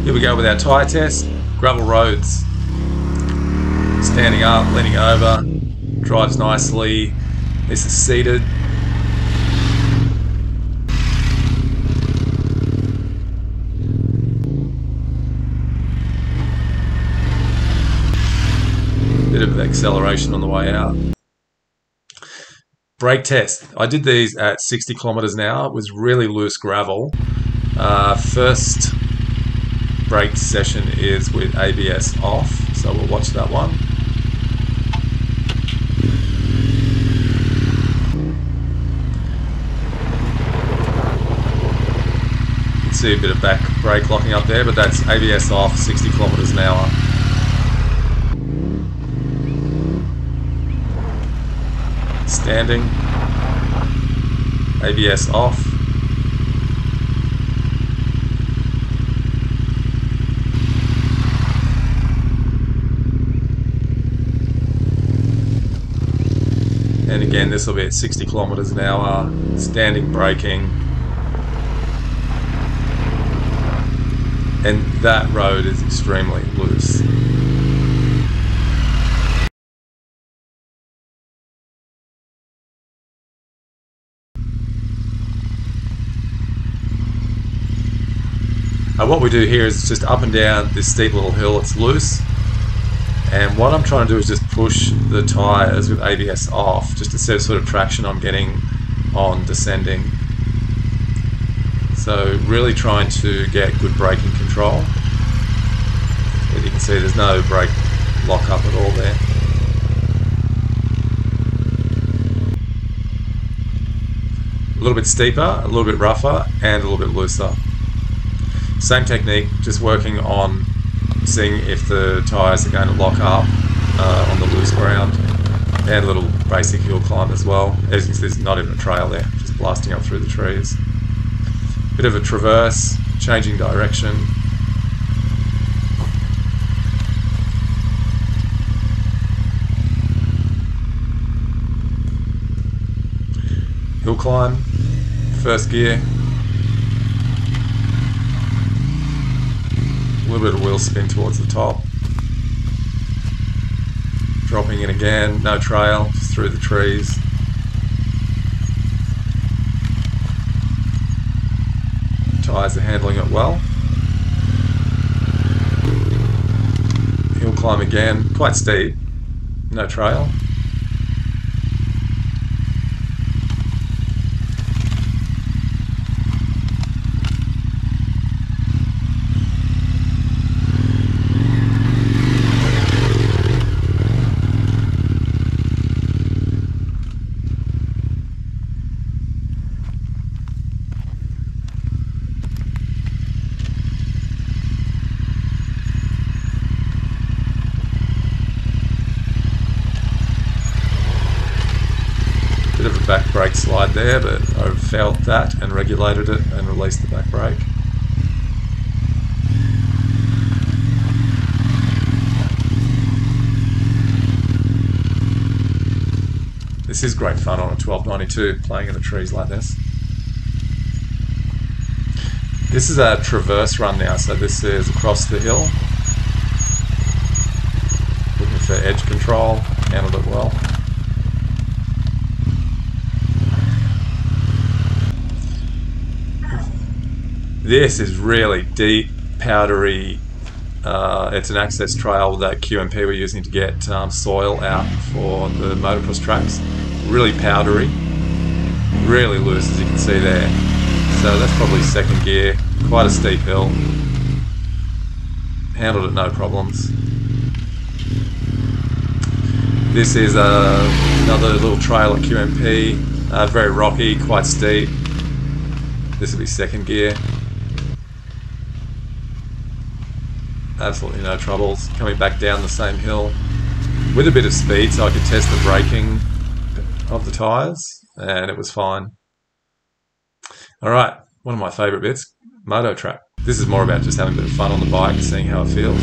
Here we go with our tyre test. Gravel roads. Standing up, leaning over, drives nicely. This is seated. Bit of acceleration on the way out. Brake test. I did these at 60 kilometers an hour. It was really loose gravel. First brake session is with ABS off, so we'll watch that one. You can see a bit of back brake locking up there, but that's ABS off, 60 kilometers an hour. Standing, ABS off. And again, this will be at 60 kilometers an hour, standing braking. And that road is extremely loose. What we do here is just up and down this steep little hill. It's loose. And what I'm trying to do is just push the tyres with ABS off, just to see the sort of traction I'm getting on descending. So really trying to get good braking control. As you can see, there's no brake lock up at all there. A little bit steeper, a little bit rougher, and a little bit looser. Same technique, just working on seeing if the tyres are going to lock up on the loose ground, and a little basic hill climb as well. As you can see, there's not even a trail there, just blasting up through the trees. Bit of a traverse, changing direction. Hill climb, first gear. A little bit of wheel spin towards the top. Dropping in again, no trail, just through the trees. Tyres are handling it well. Hill climb again, quite steep, no trail. Bit of a back brake slide there, but I felt that and regulated it and released the back brake. This is great fun on a 1292, playing in the trees like this. This is a traverse run now, so this is across the hill. Looking for edge control, handled it well. This is really deep, powdery. It's an access trail that QMP were using to get soil out for the motocross tracks. Really powdery, really loose, as you can see there. So that's probably second gear, quite a steep hill. Handled it no problems. This is another little trail at QMP, very rocky, quite steep. This will be second gear. Absolutely no troubles. Coming back down the same hill with a bit of speed, so I could test the braking of the tyres, and it was fine. Alright, one of my favourite bits, Mototrap. This is more about just having a bit of fun on the bike and seeing how it feels.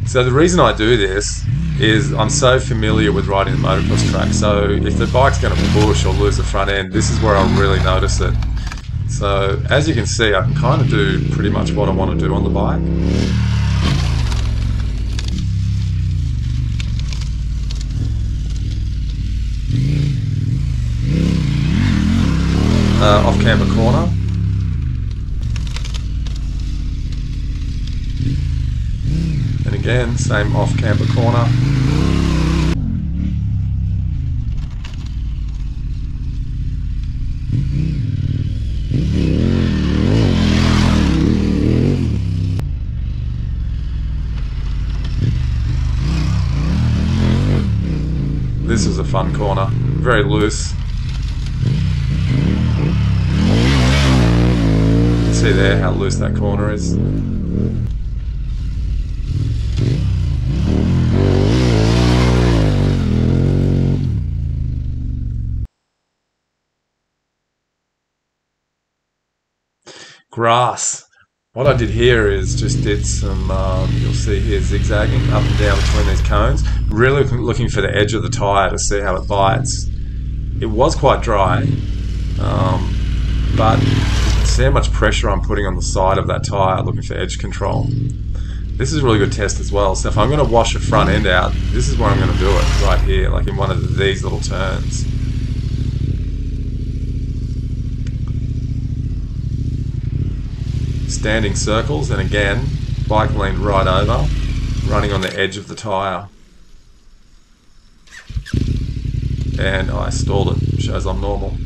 So the reason I do this is I'm so familiar with riding the motocross track, so if the bike's going to push or lose the front end, this is where I'll really notice it. So as you can see, I can kind of do pretty much what I want to do on the bike. Off camber corner. And again, same off camber corner. This is a fun corner, very loose. You can see there how loose that corner is. Grass. What I did here is just did some, you'll see here, zigzagging up and down between these cones. Really looking for the edge of the tyre to see how it bites. It was quite dry, but you can see how much pressure I'm putting on the side of that tyre, looking for edge control. This is a really good test as well. So if I'm going to wash a front end out, this is where I'm going to do it, right here, like in one of these little turns. Standing circles, and again, bike leaned right over, running on the edge of the tyre. And I stalled it, shows I'm normal.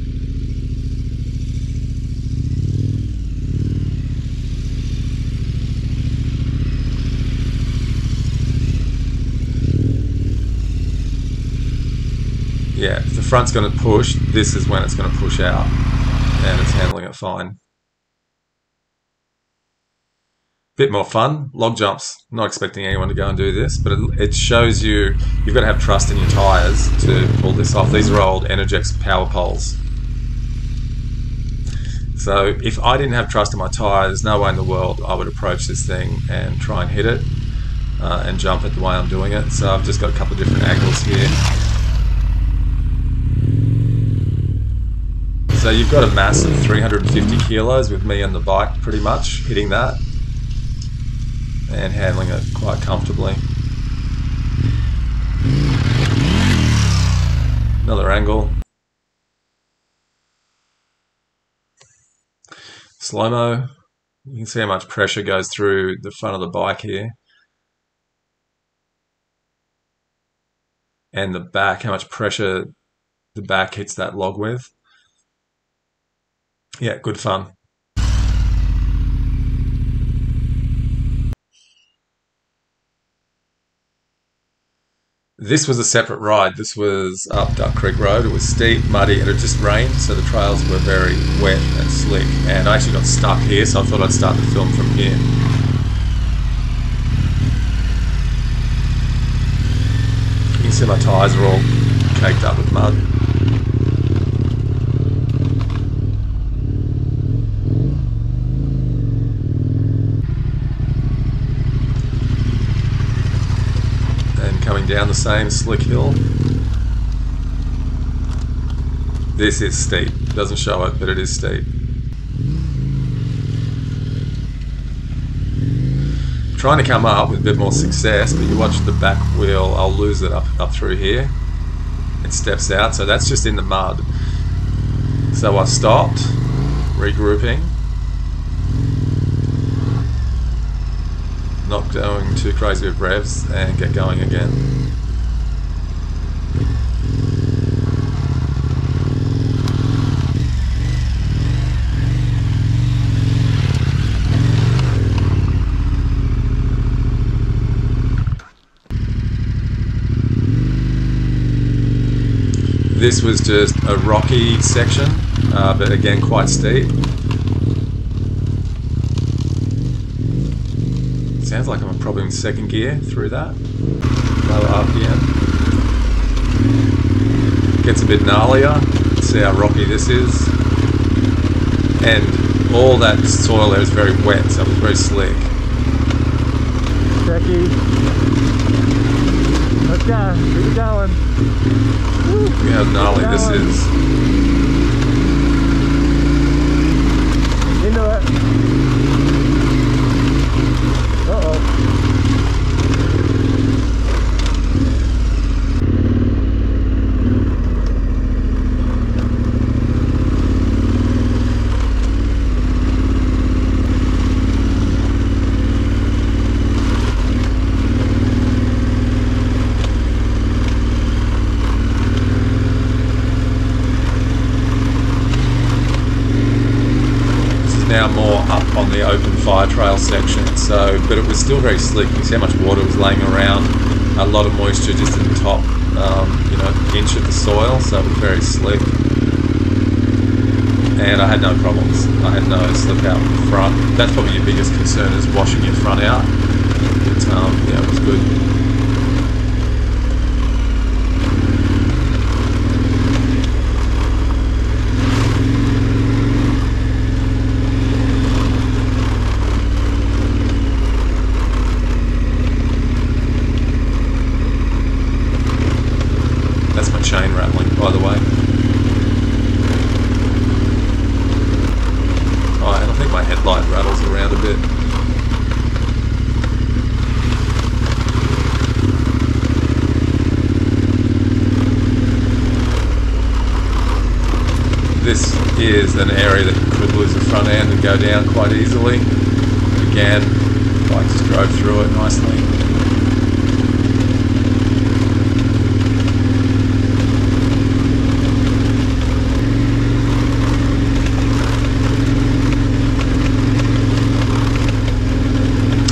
Yeah, if the front's going to push, this is when it's going to push out, and it's handling it fine. Bit more fun, log jumps. Not expecting anyone to go and do this, but it shows you, you've got to have trust in your tyres to pull this off. These are old Energex power poles. So if I didn't have trust in my tyre, there's no way in the world I would approach this thing and try and hit it and jump it the way I'm doing it. So I've just got a couple of different angles here. So you've got a mass of 350 kilos with me on the bike pretty much, hitting that and handling it quite comfortably. Another angle. Slow-mo. You can see how much pressure goes through the front of the bike here. And the back, how much pressure the back hits that log with. Yeah, good fun. This was a separate ride. This was up Duck Creek Road. It was steep, muddy, and it just rained, so the trails were very wet and slick. And I actually got stuck here, so I thought I'd start the film from here. You can see my tyres are all caked up with mud. Coming down the same slick hill. This is steep. It doesn't show it, but it is steep. I'm trying to come up with a bit more success, but you watch the back wheel, I'll lose it up through here. It steps out, so that's just in the mud. So I stopped, regrouping. Not going too crazy with revs, and get going again. This was just a rocky section, but again quite steep. Sounds like I'm probably in second gear through that. Low RPM. Gets a bit gnarlier. See how rocky this is. And all that soil there is very wet, so it's very slick. Jackie. Let's go. Keep it going. Look how gnarly this is. now more up on the open fire trail section, so, but it was still very slick. You can see how much water was laying around, a lot of moisture just at the top, you know, inch of the soil, so it was very slick. And I had no problems. I had no slip out front. That's probably your biggest concern, is washing your front out. But yeah, it was good. That's my chain rattling, by the way. Oh, and I think my headlight rattles around a bit. This is an area that you could lose the front end and go down quite easily. Again, the bike just drove through it nicely.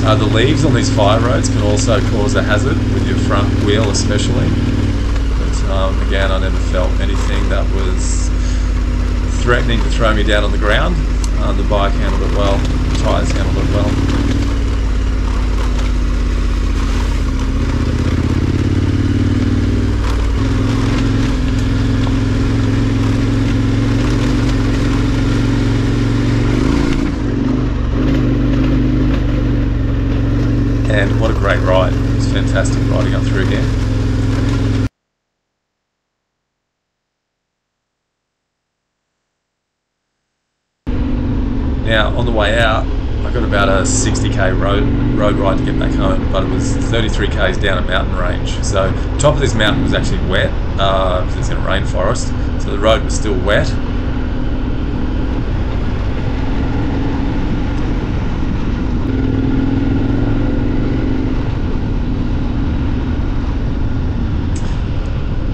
The leaves on these fire roads can also cause a hazard with your front wheel especially. But again, I never felt anything that was threatening to throw me down on the ground. The bike handled it well, the tyres handled it well. And what a great ride. It was fantastic riding up through here. Now, on the way out, I got about a 60k road ride to get back home, but it was 33 k's down a mountain range. So, top of this mountain was actually wet, because it's in a rainforest, so the road was still wet.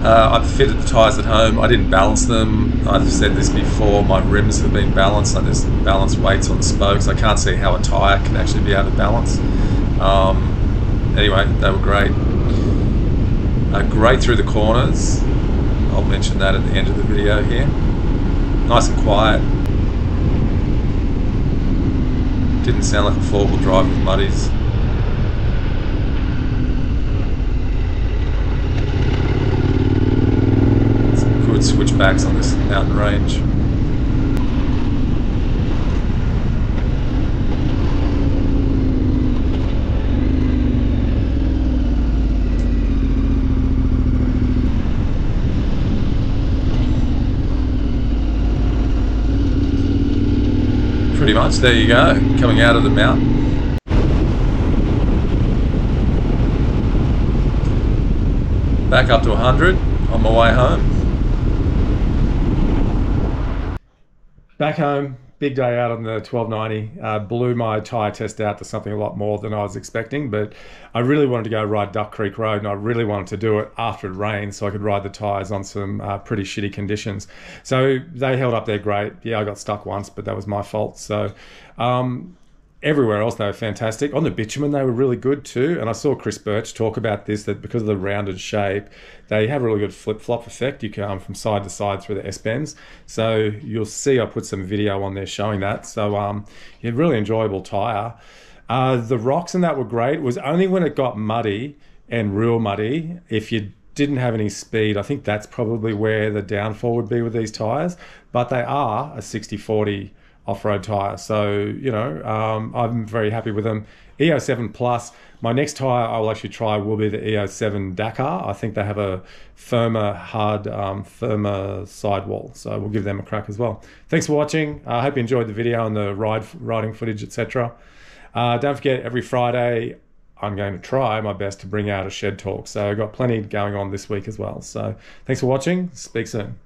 I've fitted the tyres at home. I didn't balance them. I've said this before, my rims have been balanced, like there's balanced weights on the spokes. I can't see how a tyre can actually be able to balance. Anyway, they were great. Great through the corners. I'll mention that at the end of the video here. Nice and quiet. Didn't sound like a four-wheel drive with muddies. Switchbacks on this mountain range. Pretty much, there you go, coming out of the mountain. Back up to 100 on my way home. Back home, big day out on the 1290. Blew my tyre test out to something a lot more than I was expecting, but I really wanted to go ride Duck Creek Road, and I really wanted to do it after it rained so I could ride the tyres on some pretty shitty conditions. So they held up there great. Yeah, I got stuck once, but that was my fault. So everywhere else they were fantastic. On the bitumen they were really good too, and I saw Chris Birch talk about this, that because of the rounded shape they have a really good flip-flop effect. You can from side to side through the S-bends, so you'll see I put some video on there showing that. So yeah, really enjoyable tyre. The rocks and that were great. It was only when it got muddy and real muddy, if you didn't have any speed, I think that's probably where the downfall would be with these tyres, but they are a 60/40 off-road tyre, so you know, I'm very happy with them. E07 Plus, my next tyre I will actually try will be the E07 Dakar. I think they have a firmer, firmer sidewall, so we'll give them a crack as well. Thanks for watching. I hope you enjoyed the video and the riding footage, etc. Don't forget, every Friday I'm going to try my best to bring out a shed talk, so I've got plenty going on this week as well. So thanks for watching, speak soon.